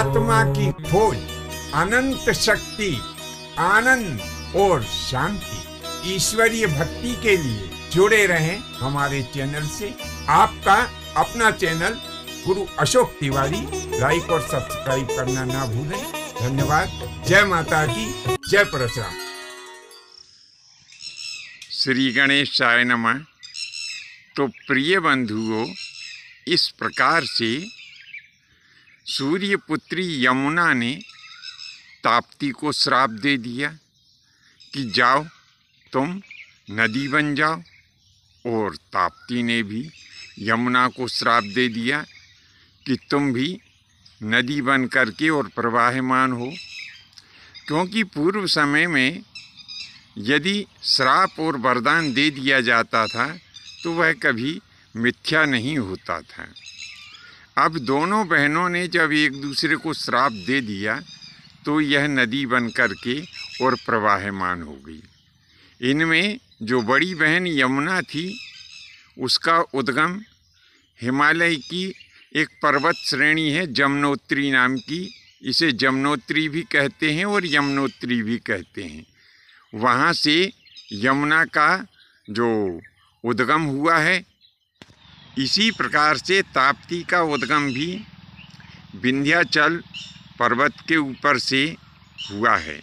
आत्मा की खोज, अनंत शक्ति, आनंद और शांति, ईश्वरीय भक्ति के लिए जुड़े रहें हमारे चैनल से। आपका अपना चैनल गुरु अशोक तिवारी, लाइक और सब्सक्राइब करना ना भूलें। धन्यवाद। जय माता की, जय परशुराम। श्री गणेशाय नमः। तो प्रिय बंधुओं, इस प्रकार से सूर्यपुत्री यमुना ने ताप्ती को श्राप दे दिया कि जाओ तुम नदी बन जाओ, और ताप्ती ने भी यमुना को श्राप दे दिया कि तुम भी नदी बन करके और प्रवाहमान हो। क्योंकि पूर्व समय में यदि श्राप और वरदान दे दिया जाता था तो वह कभी मिथ्या नहीं होता था। अब दोनों बहनों ने जब एक दूसरे को श्राप दे दिया तो यह नदी बन करके और प्रवाहमान हो गई। इनमें जो बड़ी बहन यमुना थी उसका उद्गम हिमालय की एक पर्वत श्रेणी है जमुनोत्री नाम की। इसे जमुनोत्री भी कहते हैं और यमुनोत्री भी कहते हैं। वहाँ से यमुना का जो उद्गम हुआ है, इसी प्रकार से ताप्ती का उद्गम भी विंध्याचल पर्वत के ऊपर से हुआ है।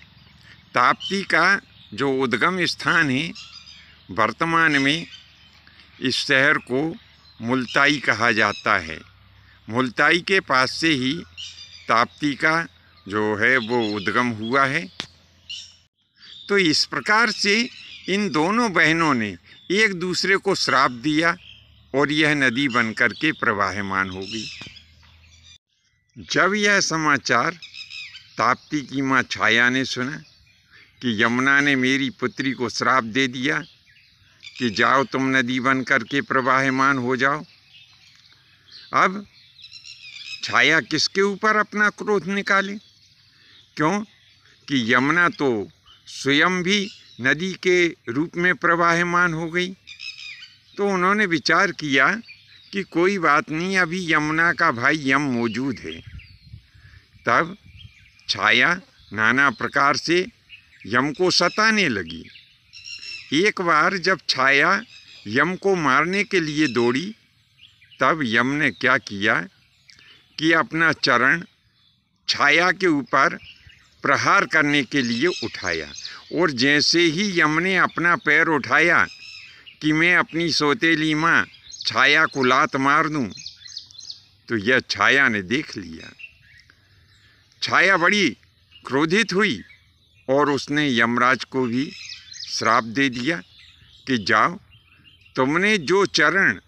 ताप्ती का जो उद्गम स्थान है, वर्तमान में इस शहर को मुल्ताई कहा जाता है। मुल्ताई के पास से ही ताप्ती का जो है वो उद्गम हुआ है। तो इस प्रकार से इन दोनों बहनों ने एक दूसरे को श्राप दिया और यह नदी बन करके प्रवाहमान हो गई। जब यह समाचार ताप्ती की माँ छाया ने सुना कि यमुना ने मेरी पुत्री को श्राप दे दिया कि जाओ तुम नदी बन करके प्रवाहमान हो जाओ, अब छाया किसके ऊपर अपना क्रोध निकाले? क्यों कि यमुना तो स्वयं भी नदी के रूप में प्रवाहमान हो गई। तो उन्होंने विचार किया कि कोई बात नहीं, अभी यमुना का भाई यम मौजूद है। तब छाया नाना प्रकार से यम को सताने लगी। एक बार जब छाया यम को मारने के लिए दौड़ी, तब यम ने क्या किया कि अपना चरण छाया के ऊपर प्रहार करने के लिए उठाया, और जैसे ही यम ने अपना पैर उठाया कि मैं अपनी सौतेली माँ छाया को लात मार दूं, तो यह छाया ने देख लिया। छाया बड़ी क्रोधित हुई और उसने यमराज को भी श्राप दे दिया कि जाओ तुमने जो चरण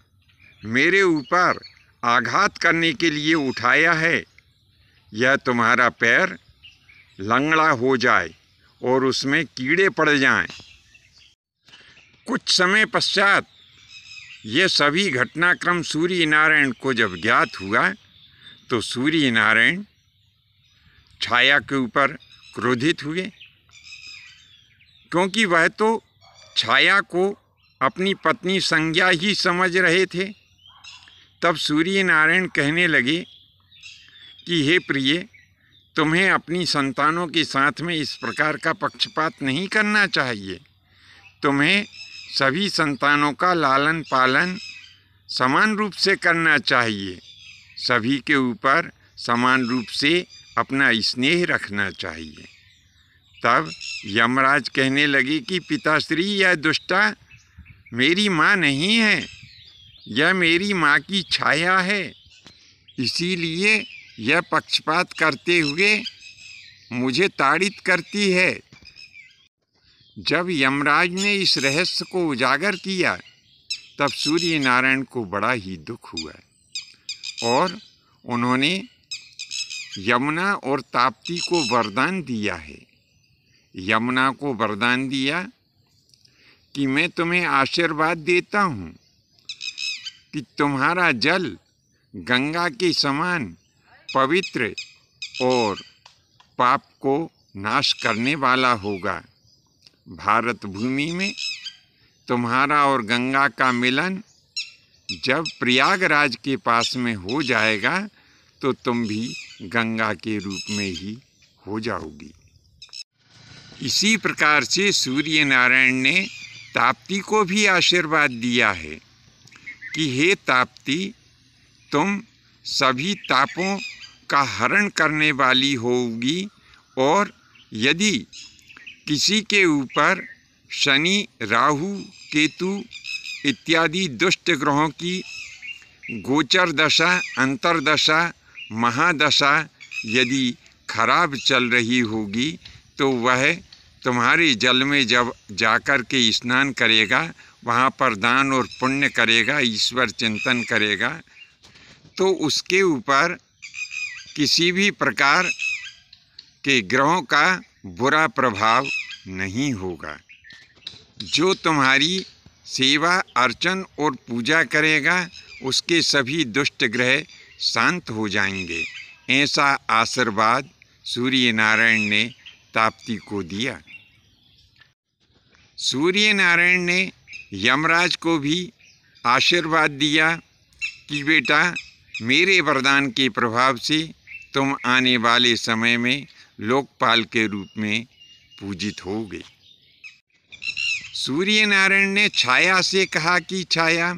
मेरे ऊपर आघात करने के लिए उठाया है, यह तुम्हारा पैर लंगड़ा हो जाए और उसमें कीड़े पड़ जाएं। कुछ समय पश्चात ये सभी घटनाक्रम सूर्य नारायण को जब ज्ञात हुआ तो सूर्य नारायण छाया के ऊपर क्रोधित हुए, क्योंकि वह तो छाया को अपनी पत्नी संज्ञा ही समझ रहे थे। तब सूर्य नारायण कहने लगे कि हे प्रिय, तुम्हें अपनी संतानों के साथ में इस प्रकार का पक्षपात नहीं करना चाहिए। तुम्हें सभी संतानों का लालन पालन समान रूप से करना चाहिए। सभी के ऊपर समान रूप से अपना स्नेह रखना चाहिए। तब यमराज कहने लगे कि पिताश्री, यह दुष्टा मेरी माँ नहीं है, यह मेरी माँ की छाया है। इसीलिए यह पक्षपात करते हुए मुझे ताड़ित करती है। जब यमराज ने इस रहस्य को उजागर किया तब सूर्य नारायण को बड़ा ही दुख हुआ और उन्होंने यमुना और ताप्ती को वरदान दिया है। यमुना को वरदान दिया कि मैं तुम्हें आशीर्वाद देता हूँ कि तुम्हारा जल गंगा के समान पवित्र और पाप को नाश करने वाला होगा। भारत भूमि में तुम्हारा और गंगा का मिलन जब प्रयागराज के पास में हो जाएगा तो तुम भी गंगा के रूप में ही हो जाओगी। इसी प्रकार से सूर्य नारायण ने ताप्ती को भी आशीर्वाद दिया है कि हे ताप्ती, तुम सभी तापों का हरण करने वाली होगी, और यदि किसी के ऊपर शनि, राहु, केतु इत्यादि दुष्ट ग्रहों की गोचर दशा, अंतर्दशा, महादशा यदि खराब चल रही होगी तो वह तुम्हारे जल में जब जाकर के स्नान करेगा, वहाँ पर दान और पुण्य करेगा, ईश्वर चिंतन करेगा, तो उसके ऊपर किसी भी प्रकार के ग्रहों का बुरा प्रभाव नहीं होगा। जो तुम्हारी सेवा, अर्चन और पूजा करेगा, उसके सभी दुष्ट ग्रह शांत हो जाएंगे। ऐसा आशीर्वाद सूर्य नारायण ने ताप्ती को दिया। सूर्य नारायण ने यमराज को भी आशीर्वाद दिया कि बेटा, मेरे वरदान के प्रभाव से तुम आने वाले समय में लोकपाल के रूप में पूजित होगे। सूर्य नारायण ने छाया से कहा कि छाया,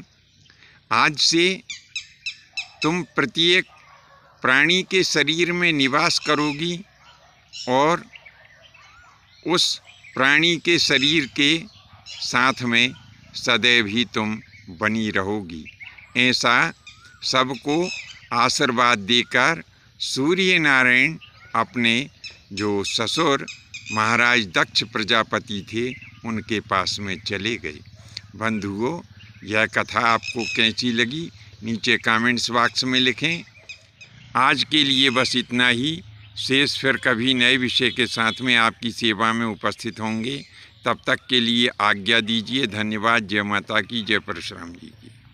आज से तुम प्रत्येक प्राणी के शरीर में निवास करोगी और उस प्राणी के शरीर के साथ में सदैव ही तुम बनी रहोगी। ऐसा सबको आशीर्वाद देकर सूर्य नारायण अपने जो ससुर महाराज दक्ष प्रजापति थे उनके पास में चले गए। बंधुओं, यह कथा आपको कैसी लगी नीचे कमेंट्स बॉक्स में लिखें। आज के लिए बस इतना ही। शेष फिर कभी नए विषय के साथ में आपकी सेवा में उपस्थित होंगे। तब तक के लिए आज्ञा दीजिए। धन्यवाद। जय माता की, जय परशुराम जी की।